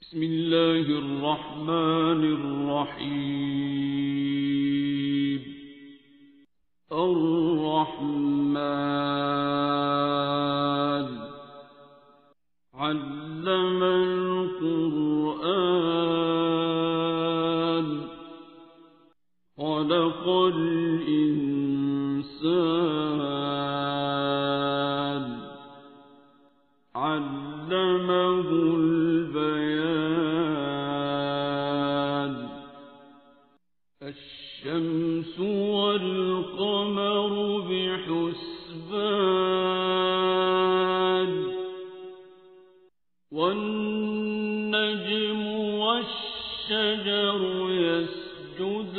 بسم الله الرحمن الرحيم. الرحمن علم القرآن خلق الإنسان علمه البيان. الشمس والقمر بحسبان والنجم والشجر يسجدان